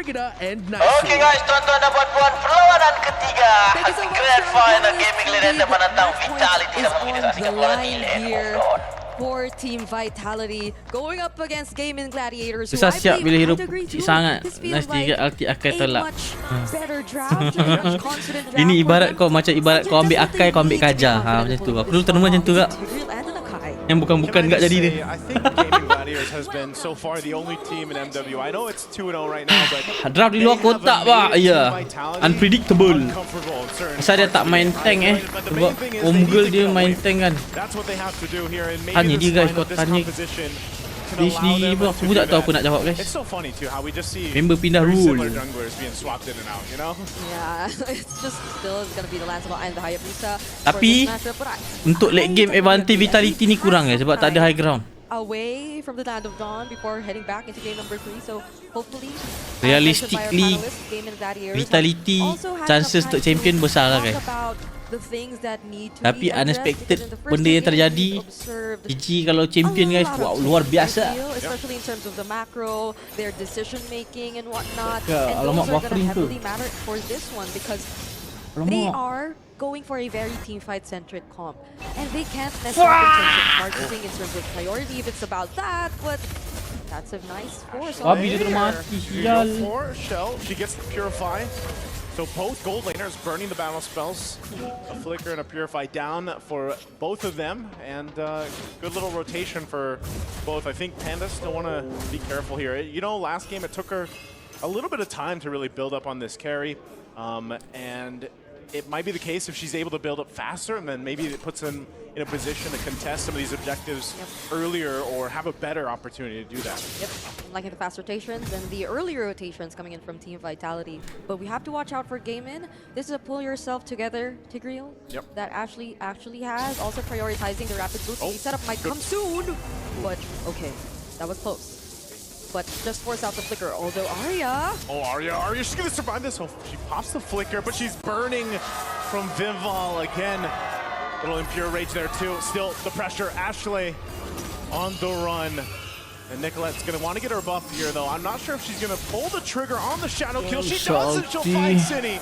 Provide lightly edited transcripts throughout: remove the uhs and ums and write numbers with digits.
Magda and Nasu. Oke guys, tuan-tuan dan puan-puan, perlawanan ketiga hasil Grand Final Gaming Gladiators menantang Vitality dalam organisasi kepala di lane offroad. For Team Vitality going up against Gaimin Gladiators. Susah siap bila hidup sangat. Nanti Alti akan tolak. Ini ibarat kau kau ambil akai, kau ambil kajar. Macam tu. Aku dulu tournament macam tu kak. Yang bukan enggak jadi dia. I think Gaimin Gladiators has been so far the only team in MWI. I know it's 2-0 right now, but draft di luar kotak pak. Ya. Unpredictable. Pasal dia tak main tank Sebab Omgirl dia main tank kan. Tanya dia guys, kau tanya dia sendiri pun aku tak tahu aku nak jawab guys. Member pindah rule. Tapi untuk late game advantage Vitality ni kurang sebab tak ada high ground. Away from the land of dawn before heading back into game number 3. So hopefully realistically Vitality chances untuk champion besar lah guys. Tapi unexpected benda yang terjadi. GG kalau champion guys. Wow, luar biasa. Especially in terms of the macro, their decision making and whatnot. Alamak buffering tu. For this one because they are going for a very team fight centric comp, and they can't necessarily in terms of targeting in terms of priority if it's about that, but that's a nice force. Babi dia mati sial. Shell, she gets the Purify. So both gold laners burning the battle spells. A flicker and a Purify down for both of them, and good little rotation for both. I think Panda still want to be careful here. You know, last game it took her a little bit of time to really build up on this carry, and it might be the case if she's able to build up faster, and then maybe it puts them in a position to contest some of these objectives earlier or have a better opportunity to do that. Yep, liking the fast rotations and the early rotations coming in from Team Vitality. But we have to watch out for Gaimin. This is a pull yourself together Tigreal that Ashley actually has. Also prioritizing the rapid boost. The setup might come soon, but okay, that was close. But just force out the flicker, although Arya... Oh, Arya, she's gonna survive this. Oh, she pops the flicker, but she's burning from Vimval again. Little impure rage there too. Still the pressure. Ashley on the run. And Nicolette's gonna want to get her buff here though. I'm not sure if she's gonna pull the trigger on the shadow kill. She doesn't, she'll find Cinny.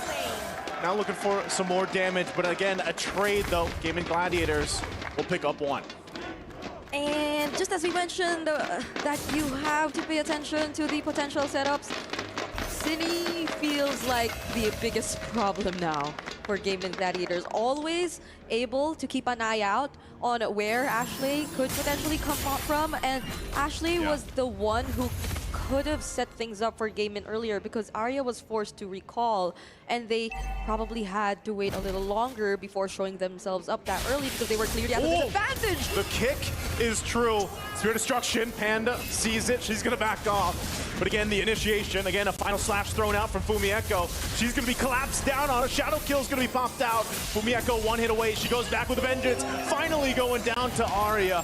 Now looking for some more damage, but again, a trade though. Gaimin Gladiators will pick up one. And just as we mentioned that you have to pay attention to the potential setups, Cinny feels like the biggest problem now for Gaimin Gladiators. Always able to keep an eye out on where Ashley could potentially come from, and Ashley was the one who could have set things up for Gaimin earlier because Arya was forced to recall, and they probably had to wait a little longer before showing themselves up that early because they were clearly at a disadvantage. The kick is true. Spear Destruction, Panda sees it, she's gonna back off. But again, the initiation, again, a final slash thrown out from Fumieko. She's gonna be collapsed down on a shadow kill is gonna be popped out. Fumieko one hit away, she goes back with a vengeance. Finally going down to Arya.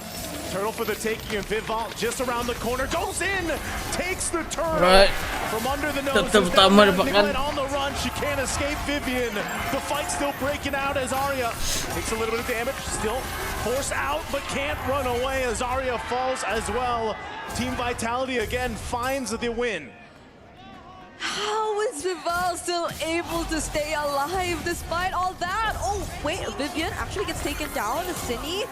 Turtle for the taking, and Vivalt just around the corner, goes in, takes the turtle from under the nose. Nicolette on the run, she can't escape Vivian. The fight's still breaking out as Arya takes a little bit of damage, still forced out, but can't run away as Arya falls as well. Team Vitality again finds the win. How is Vival still able to stay alive despite all that? Oh wait, Vivian actually gets taken down. Cinny,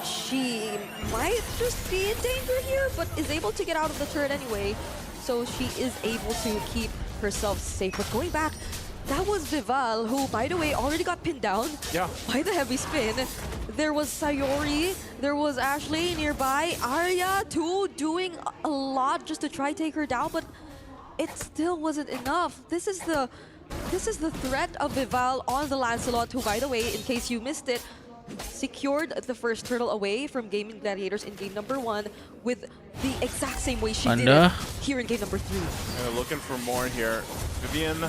she might just be in danger here, but is able to get out of the turret anyway. So she is able to keep herself safe. But going back, that was Vival, who, by the way, already got pinned down by the heavy spin. There was Sayori, there was Ashley nearby, Arya too, doing a lot just to try take her down, but it still wasn't enough. This is the threat of Vival on the Lancelot, who, by the way, in case you missed it, secured the first turtle away from Gaimin Gladiators in game number 1 with the exact same way she did it here in game number 3. They're looking for more here. Vivian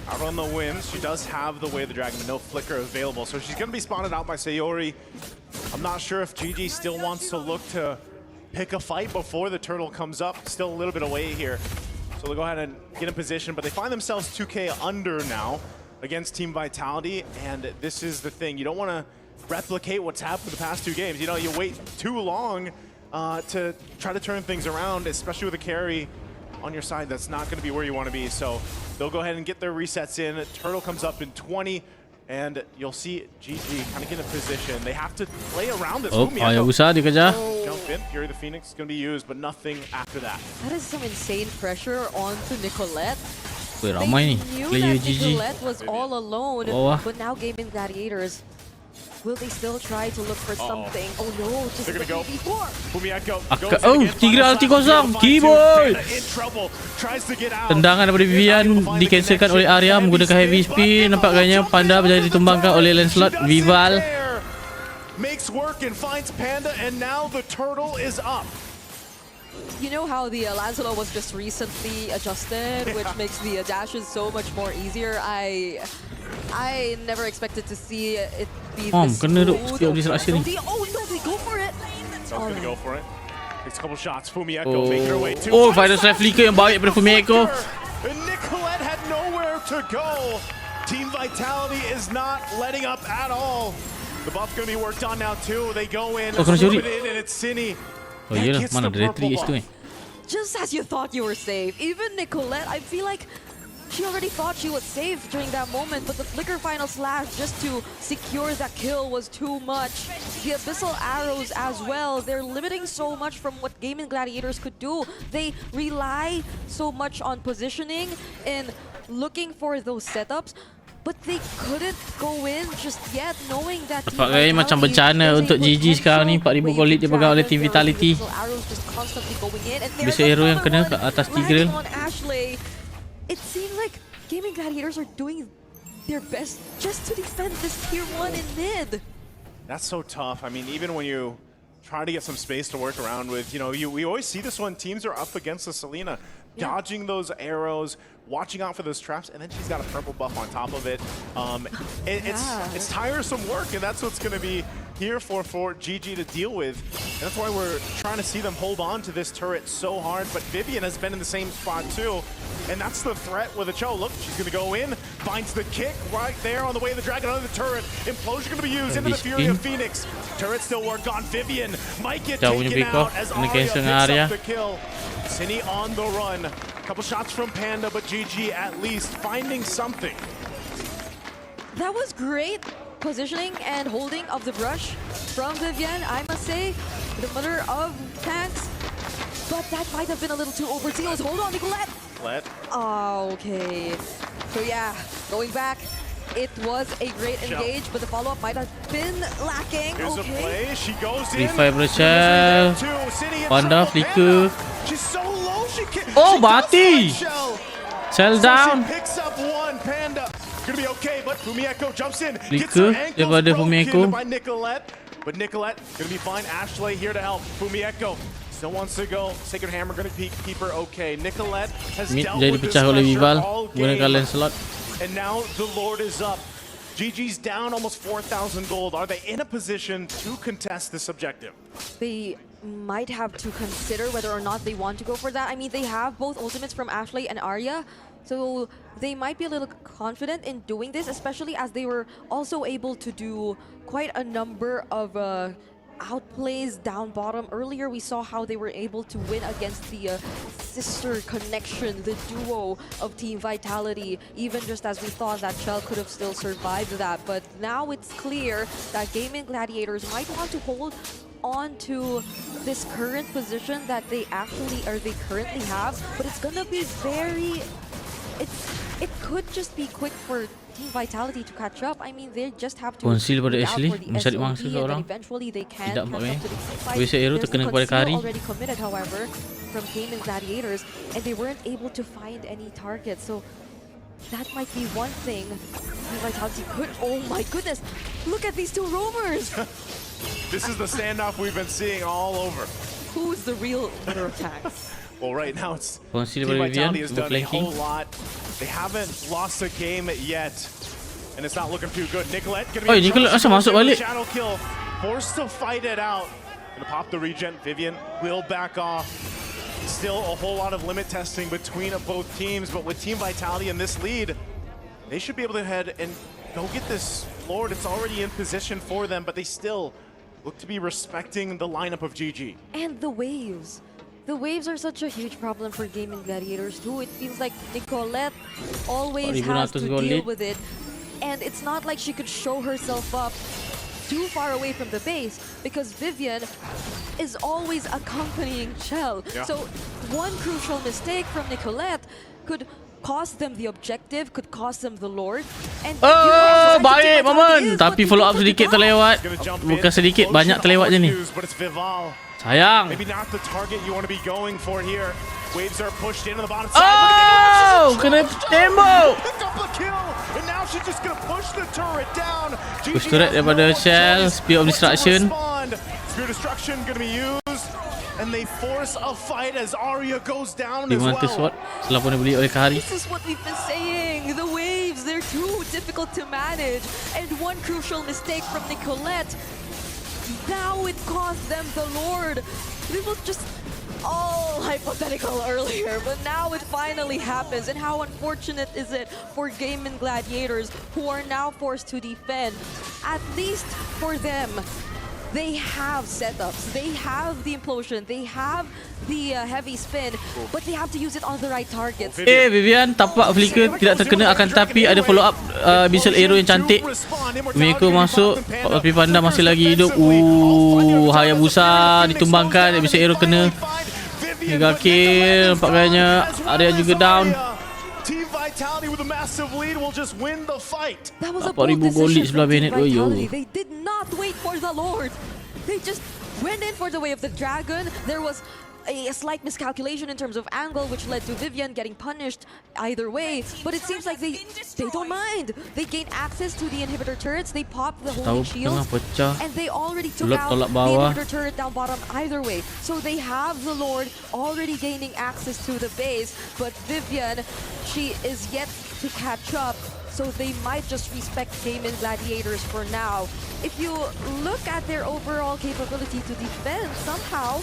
out on the wins. She does have the Way of the Dragon, but no flicker available. So she's going to be spotted out by Sayori. I'm not sure if GG still wants to look to pick a fight before the turtle comes up. Still a little bit away here. So they'll go ahead and get in position, but they find themselves 2K under now against Team Vitality. And this is the thing. You don't want to replicate what's happened the past 2 games. You know, you wait too long to try to turn things around, especially with a carry on your side, that's not going to be where you want to be. So they'll go ahead and get their resets in. Turtle comes up in 20. And you'll see GG kind of get in position. They have to play around this. Oh, ayah besar dikejar. Jump in. Fury the Phoenix is going to be used, but nothing after that. That is some insane pressure onto Nicolette. Weh, ramai ni They knew player that GG. Nicolette was all alone, Bawah. but now Gaimin Gladiators, will they still try to look for something? Oh no, just They're like gonna go. before. Fumieko Akak- goes in oh, again. 3-0. Final Keyboard. Panda in trouble. Tries to get out. Tendangan daripada Vivian dicancelkan oleh Arya menggunakan heavy spin. Nampak gayanya Panda menjadi ditumbangkan oleh Lancelot. Vival makes work and finds Panda, and now the turtle is up. You know how the Lancelot was just recently adjusted, which makes the dashes so much more easier. I never expected to see it be this kena duk smooth. setiap distraksi ni. Oh no, they go for it. So gonna go for it. Takes a couple shots. Fumieko making her way to. Oh, final slap flicker yang baik daripada Fumieko. And Nicolette had nowhere to go. Team Vitality is not letting up at all. The buff's gonna be worked on now too. They go in, kena curi. swoop it in, and it's Cine. Oh iyalah, mana ada retreat kat situ ni. Just as you thought you were safe. Even Nicolette, I feel like she already thought she was safe during that moment, but the flicker final slash just to secure that kill was too much. The abyssal arrows as well, they're limiting so much from what Gaimin Gladiators could do. They rely so much on positioning and looking for those setups, but they couldn't go in just yet, knowing that Team Nampak gaya macam Vitality bencana was untuk able to GG do sekarang so. ni. 4,000 goal lead dipegang oleh Team Vitality. Biasa hero yang kena kat atas Tigreal. It seems like Gaimin Gladiators are doing their best just to defend this tier 1 in mid. That's so tough. I mean, even when you try to get some space to work around with, you know, we always see this when teams are up against the Selena, dodging those arrows, watching out for those traps, and then she's got a purple buff on top of it. It's tiresome work, and that's what's going to be here for GG to deal with. And that's why we're trying to see them hold on to this turret so hard. But Vivian has been in the same spot too, and that's the threat with a Cho. Look, she's going to go in, finds the kick right there on the way of the Dragon under the turret. Implosion going to be used into the Fury of Phoenix. Turret still work on Vivian. Might get taken out as Arya picks up the kill. Cine on the run. Couple shots from Panda, but GG at least finding something. That was great positioning and holding of the brush from Vivian, I must say, the mother of tanks. But that might have been a little too overzealous. Hold on, Nicolette. Oh, okay. So yeah, going back, it was a great engage, but the follow-up might have been lacking. Here's a play. She goes in. Revive Rachel. Panda flicker. She's so low. Oh, Bati. Shell down. She picks up one. Panda gonna be okay, but Fumieko jumps in. Gets Flicker her ankles daripada Fumieko. broken by Nicolette. But Nicolette gonna be fine. Ashley here to help. Fumieko still wants to go. Sacred Hammer gonna keep her okay. Nicolette has Mid dealt jadi with this pecah oleh pressure Vival all menggunakan game. Lancelot. And now the Lord is up. GG's down almost 4,000 gold. Are they in a position to contest this objective? They might have to consider whether or not they want to go for that. I mean, they have both ultimates from Ashley and Arya, so they might be a little confident in doing this, especially as they were also able to do quite a number of outplays down bottom. Earlier we saw how they were able to win against the sister connection, the duo of Team Vitality, even just as we thought that Shell could have still survived that. But now it's clear that Gaimin Gladiators might want to hold on to this current position that they currently have, but it's gonna be very, it could just be quick for Team Vitality to catch up. I mean, they just have to Konsil pada look out Ashley, for the mencari SOD, mangsa and seorang. then eventually they can Tidak catch pakai. up to the team fight. WC Hero There's terkena the kepada conceal Kari. already committed, however, from Gaimin Gladiators, and they weren't able to find any targets. So that might be one thing Team Vitality could. Oh my goodness! Look at these two roamers. This is the standoff we've been seeing all over. Who's the real winner of tanks? Well, right now it's Konsil Team daripada Vivian Vitality has done a flanking. whole lot. They haven't lost a game yet, and it's not looking too good. Nicolette gonna be Oi, Nicolette asal masuk balik? shadow kill, forced to fight it out. Gonna pop the regen. Vivian will back off. Still a whole lot of limit testing between both teams, but with Team Vitality in this lead, they should be able to head and go get this Lord. It's already in position for them, but they still look to be respecting the lineup of GG. And the waves. The waves are such a huge problem for Gaimin Gladiators too. It feels like Nicolette always has to deal with it. And it's not like she could show herself up too far away from the base because Vivian is always accompanying Chell. So one crucial mistake from Nicolette could cost them the objective, could cost them the Lord. And baik Maman. Tapi follow up sedikit terlewat. Bukan sedikit, banyak terlewat je ni. Sayang. Maybe not the target you want to be going for here. Waves are pushed into the bottom side. Kena tembak. Picked up the kill, and now she's just gonna push the turret down. Push turret daripada Shell, Spear of Destruction. Spear Destruction gonna be used, and they force a fight as Arya goes down Di as mana well. sword setelah pun dibeli oleh Kahari. This is what we've been saying. The waves, they're too difficult to manage. And one crucial mistake from Nicolette, now it cost them the Lord. It was just all hypothetical earlier, but now it finally happens. And how unfortunate is it for Gaimin Gladiators, who are now forced to defend? At least for them, they have setups, they have the implosion, they have the heavy spin, but they have to use it on the right targets. Vivian tapak flicker tidak terkena, akan tapi ada follow up missile arrow yang cantik. Meko masuk, tapi Panda masih lagi hidup. Hayabusa ditumbangkan, missile arrow kena. Mega kill, nampak gayanya. Arya juga down. That was a bold decision from Team Vitality. They did not wait for the Lord. They just went in for the way of the dragon. There was a slight miscalculation in terms of angle, which led to Vivian getting punished either way. But it seems like they don't mind. They gain access to the inhibitor turrets. They pop the holy shields, and they already took out the inhibitor turret down bottom either way. So they have the Lord already gaining access to the base, but Vivian, she is yet to catch up. So they might just respect Gaimin Gladiators for now. If you look at their overall capability to defend, somehow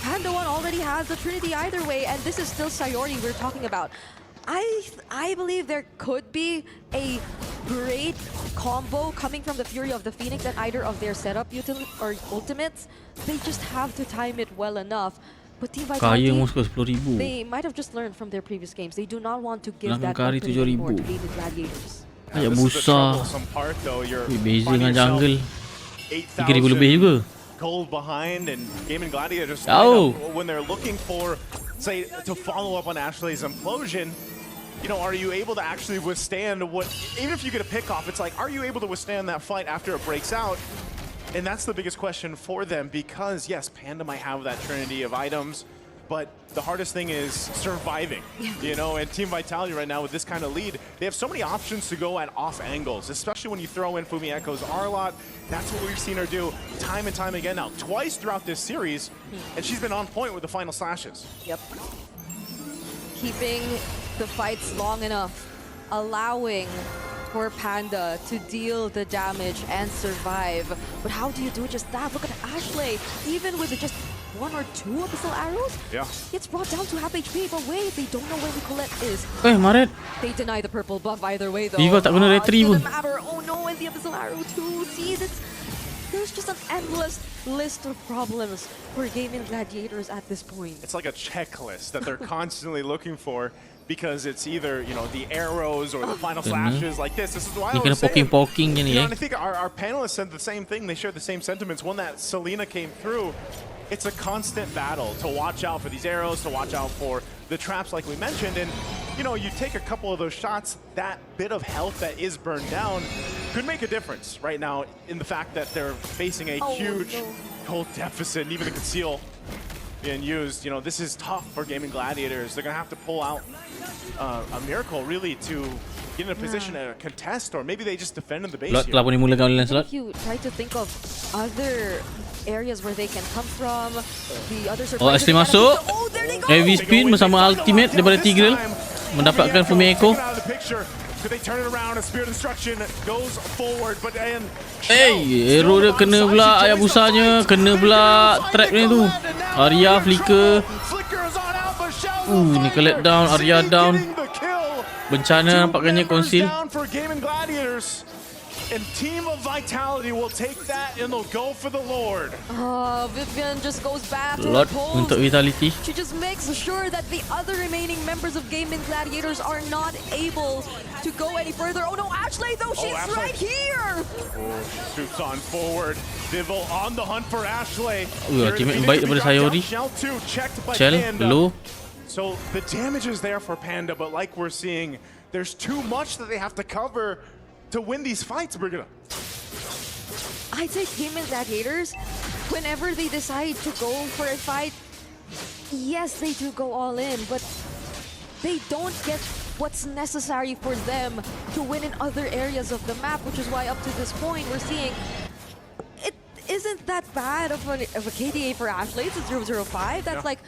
Panda 1 already has the Trinity either way, and this is still Sayori we're talking about. I believe there could be a great combo coming from the Fury of the Phoenix and either of their setup ultimates. They just have to time it well enough. But Team Vitality, they might have just learned from their previous games. They do not want to give that company anymore to Gaimin Gladiators. Hayabusa. Beza dengan jungle. 3,000 lebih juga. Gold behind, and Gaimin Gladiators when they're looking for, say, to follow up on Ashley's implosion, you know, are you able to actually withstand what, even if you get a pick off, it's like, are you able to withstand that fight after it breaks out? And that's the biggest question for them, because yes, Panda might have that trinity of items, but the hardest thing is surviving, you know, and Team Vitality right now with this kind of lead, they have so many options to go at off angles, especially when you throw in Fumi Echo's R-Lot. That's what we've seen her do time and time again now, twice throughout this series, and she's been on point with the final slashes. Yep. Keeping the fights long enough, allowing for Panda to deal the damage and survive. But how do you do just that? Look at Ashley, even with just 1 or 2 abyssal arrows, it's brought down to half HP. But wait, they don't know where Nicolette is. Maret. They deny the purple buff either way, though. Viva tak guna retrieve pun. Oh no, and the abyssal arrow too. See, there's just an endless list of problems for Gaimin Gladiators at this point. It's like a checklist that they're constantly looking for, because it's either, you know, the arrows or the final slashes like this. This is why I was saying, poking you know, and I think our panelists said the same thing. They shared the same sentiments when that Selena came through. It's a constant battle to watch out for these arrows, to watch out for the traps like we mentioned. And, you know, you take a couple of those shots, that bit of health that is burned down could make a difference right now in the fact that they're facing a huge gold deficit, and even the conceal being used. You know, this is tough for Gaimin Gladiators. They're going to have to pull out a miracle, really, to get in a position to contest, or maybe they just defend in the base here. If you try to think of other areas where they can come from, the other Ashley masuk. Heavy spin bersama ultimate daripada Tigreal, mendapatkan Fumi Echo. Arrow dia kena pula Hayabusanya, kena pula trap ni tu. Arya flicker. Nicolette down, Arya down. Bencana nampaknya conceal. And Team of Vitality will take that and they'll go for the Lord. Vivian just goes back to her Lord post. untuk Vitality. She just makes sure that the other remaining members of Gaimin Gladiators are not able to go any further. Oh no, Ashley though, she's Ashley. right here! Scoops on forward. Vival on the hunt for Ashley. Teammate baik daripada Sayori. Shell 2 checked by Shell, Panda. low. So the damage is there for Panda, but like we're seeing, there's too much that they have to cover to win these fights, Brigitte. I'd say Gaimin Gladiators, whenever they decide to go for a fight, yes, they do go all in, but they don't get what's necessary for them to win in other areas of the map, which is why up to this point we're seeing it isn't that bad of a KDA for Ashley. It's a 0-0-5. That's like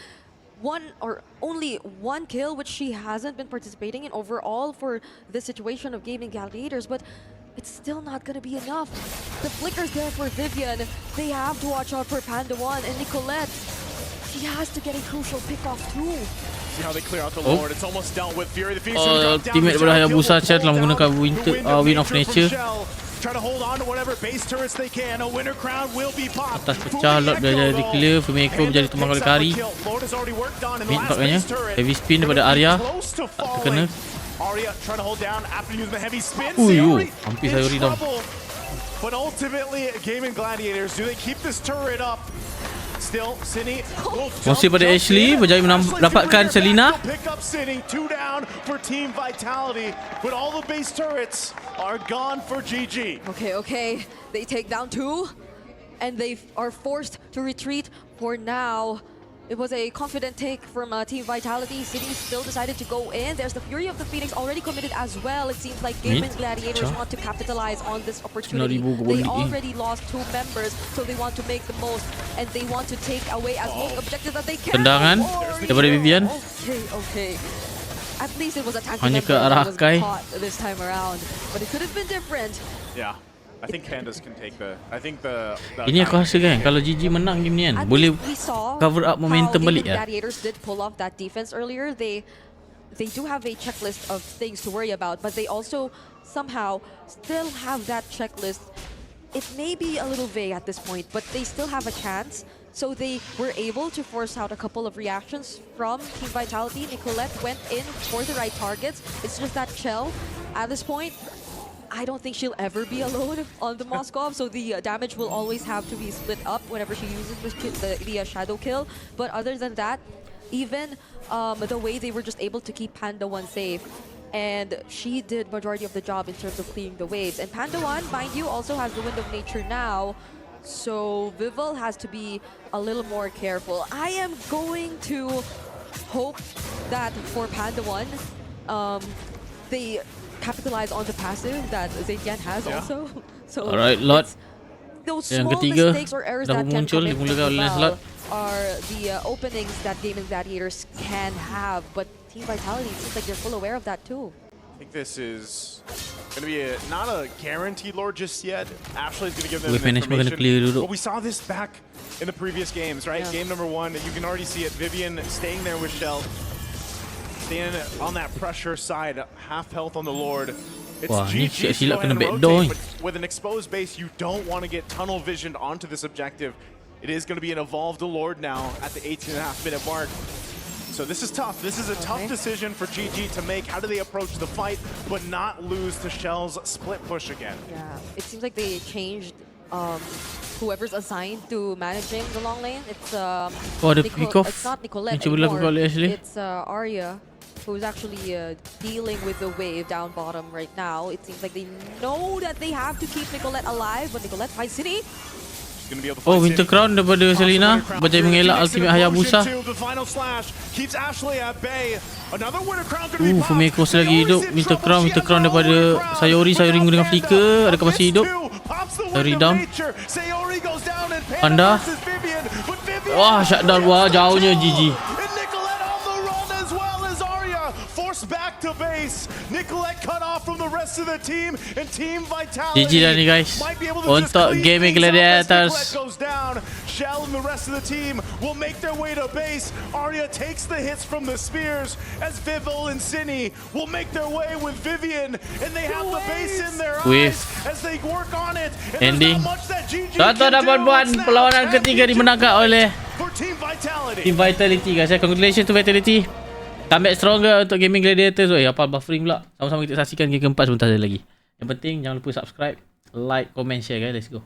one or only one kill, which she hasn't been participating in overall for the situation of Gaimin Gladiators, but it's still not going to be enough. The flicker's there for Vivian. They have to watch out for Panda 1 and Nicolette. She has to get a crucial pick-off too. See how they clear out the Lord. It's almost dealt with. Fury the Phoenix. Teammate daripada Hayabusa Chat telah menggunakan Wind of Nature. Try to hold on to whatever base turrets they can. A winter crown will be popped. Atas pecah, Lord dah jadi clear. Fumiko menjadi tumbang oleh Kari. Mid nampaknya. Heavy spin daripada Arya. Tak terkena. Arya trying to hold down after using the heavy spin. Hampir Sayori down. But ultimately, Gaimin Gladiators, do they keep this turret up? Still, Cine Masih pada Ashley berjaya mendapatkan Selina. Pick up Cine, 2 down for Team Vitality, but all the base turrets are gone for GG. Okay. They take down 2, and they are forced to retreat for now. It was a confident take from Team Vitality. City still decided to go in. There's the Fury of the Phoenix already committed as well. It seems like Gaimin Gladiators want to capitalize on this opportunity. They already lost 2 members, so they want to make the most, and they want to take away as most objectives that they can. Tendangan daripada Vivian. Okay. At least it was a tanky Hanya member ke arah that was Kai. caught this time around, but it could have been different. Yeah. I think Pandas can take the. Ini aku rasa kan kalau GG menang game ni kan boleh cover up momentum balik ya. Gladiators did pull off that defense earlier. They do have a checklist of things to worry about, but they also somehow still have that checklist. It may be a little vague at this point, but they still have a chance. So they were able to force out a couple of reactions from Team Vitality. Nicolette went in for the right targets. It's just that Chell, at this point, I don't think she'll ever be alone on the Moskov, so the damage will always have to be split up whenever she uses the shadow kill. But other than that, even the way they were just able to keep Panda 1 safe, and she did majority of the job in terms of clearing the waves. And Panda 1, mind you, also has the Wind of Nature now, so Vival has to be a little more careful. I am going to hope that for Panda 1, they capitalize on the passive that Zetian has also. So alright, Lord. Those Yang small ketiga mistakes or errors dah that can muncul, come in dimulakan oleh from Slot. are the openings that Gaimin Gladiators can have. But Team Vitality, it seems like they're full aware of that too. I think this is going to be not a guaranteed Lord just yet. Ashley's going to give them the information. But we saw this back in the previous games, right? Yeah. Game number 1, you can already see it. Vivian staying there with Shell. Staying on that pressure side, half health on the Lord. It's GG silap kena backdoor. but with an exposed base, you don't want to get tunnel visioned onto this objective. It is going to be an evolved Lord now at the 18.5-minute mark. So this is tough. This is a tough decision for GG to make. How do they approach the fight, but not lose to Shell's split push again? Yeah, it seems like they changed whoever's assigned to managing the long lane. It's it's not Nicolette anymore. It's Arya, who's actually dealing with the wave down bottom right now. It seems like they know that they have to keep Nicolette alive, but Nicolette finds City. Oh, Winter Crown daripada Selina berjaya mengelak ultimate Hayabusa. Fumiko lagi hidup. Winter Crown daripada Sayori menggunakan flicker. Adakah masih hidup? Sayori down. Panda. Wah, shutdown. Wah, jauhnya GG. is Arya forced back to base. Nicolette cut off from the rest of the team, and Team Vitality GG dah ni guys might be able to just untuk clean Gaimin things up as Gladiators. Nicolette goes down. Shell and the rest of the team will make their way to base. Arya takes the hits from the spears as Vival and Cine will make their way with Vivian, and they have the base in their With eyes as they work on it. And ending. there's not much that GG Toto can dapat do. buat Snap perlawanan and ketiga GG dimenangkan oleh for Team Vitality. Team Vitality guys. Congratulations to Vitality. Comeback stronger untuk Gaming Gladiators. Apa buffering pula. Sama-sama kita saksikan game keempat sebentar lagi. Yang penting jangan lupa subscribe, like, comment, share guys. Let's go.